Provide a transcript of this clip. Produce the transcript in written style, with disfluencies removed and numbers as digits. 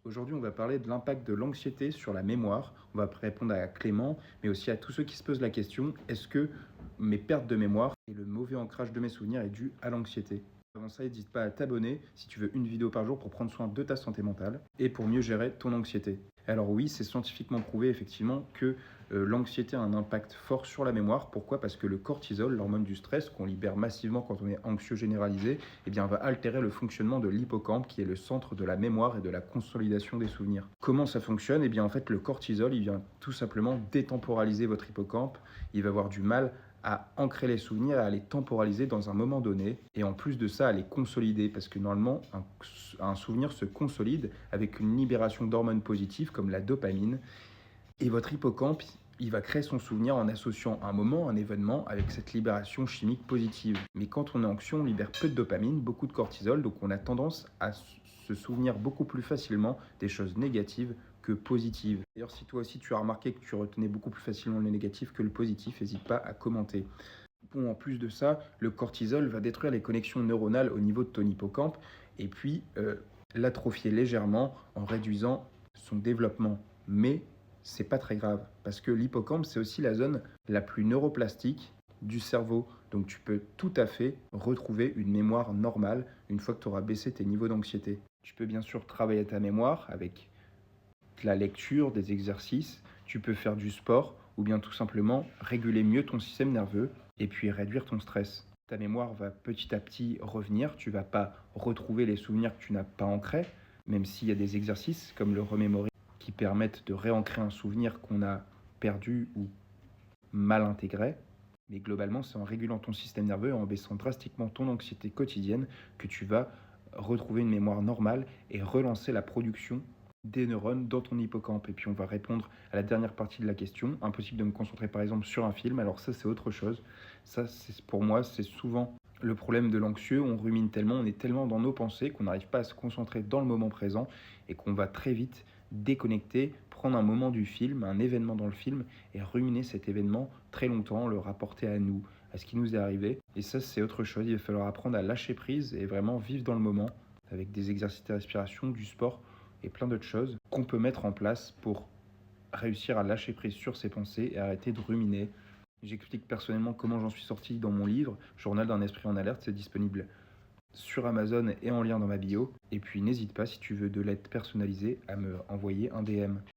Aujourd'hui, on va parler de l'impact de l'anxiété sur la mémoire. On va répondre à Clément, mais aussi à tous ceux qui se posent la question, est-ce que mes pertes de mémoire et le mauvais ancrage de mes souvenirs est dû à l'anxiété? Avant ça, n'hésite pas à t'abonner si tu veux une vidéo par jour pour prendre soin de ta santé mentale et pour mieux gérer ton anxiété. Alors oui, c'est scientifiquement prouvé effectivement que l'anxiété a un impact fort sur la mémoire. Pourquoi? Parce que le cortisol, l'hormone du stress qu'on libère massivement quand on est anxieux généralisé, eh bien, va altérer le fonctionnement de l'hippocampe qui est le centre de la mémoire et de la consolidation des souvenirs. Comment ça fonctionne? Eh bien, en fait, le cortisol, il vient tout simplement détemporaliser votre hippocampe. Il va avoir du mal à ancrer les souvenirs et à les temporaliser dans un moment donné, et en plus de ça, à les consolider, parce que normalement, un souvenir se consolide avec une libération d'hormones positives comme la dopamine, et votre hippocampe, il va créer son souvenir en associant un moment, un événement, avec cette libération chimique positive. Mais quand on est anxieux, on libère peu de dopamine, beaucoup de cortisol, donc on a tendance à se souvenir beaucoup plus facilement des choses négatives que positives. D'ailleurs, si toi aussi tu as remarqué que tu retenais beaucoup plus facilement le négatif que le positif, n'hésite pas à commenter. Bon, en plus de ça, le cortisol va détruire les connexions neuronales au niveau de ton hippocampe et puis l'atrophier légèrement en réduisant son développement. Mais c'est pas très grave parce que l'hippocampe, c'est aussi la zone la plus neuroplastique du cerveau. Donc tu peux tout à fait retrouver une mémoire normale une fois que tu auras baissé tes niveaux d'anxiété. Tu peux bien sûr travailler ta mémoire avec de la lecture, des exercices, tu peux faire du sport ou bien tout simplement réguler mieux ton système nerveux et puis réduire ton stress. Ta mémoire va petit à petit revenir, tu vas pas retrouver les souvenirs que tu n'as pas ancrés, même s'il y a des exercices comme le remémorer qui permettent de réancrer un souvenir qu'on a perdu ou mal intégré. Mais globalement, c'est en régulant ton système nerveux et en baissant drastiquement ton anxiété quotidienne que tu vas retrouver une mémoire normale et relancer la production des neurones dans ton hippocampe. Et puis on va répondre à la dernière partie de la question. Impossible de me concentrer par exemple sur un film. Alors ça, c'est autre chose. Ça, c'est, pour moi, c'est souvent le problème de l'anxieux. On rumine tellement, on est tellement dans nos pensées qu'on n'arrive pas à se concentrer dans le moment présent et qu'on va très vite déconnecter, prendre un moment du film, un événement dans le film et ruminer cet événement très longtemps, le rapporter à nous, à ce qui nous est arrivé. Et ça, c'est autre chose. Il va falloir apprendre à lâcher prise et vraiment vivre dans le moment avec des exercices de respiration, du sport et plein d'autres choses qu'on peut mettre en place pour réussir à lâcher prise sur ses pensées et arrêter de ruminer. J'explique personnellement comment j'en suis sorti dans mon livre, Journal d'un esprit en alerte, c'est disponible sur Amazon et en lien dans ma bio. Et puis n'hésite pas, si tu veux de l'aide personnalisée, à me envoyer un DM.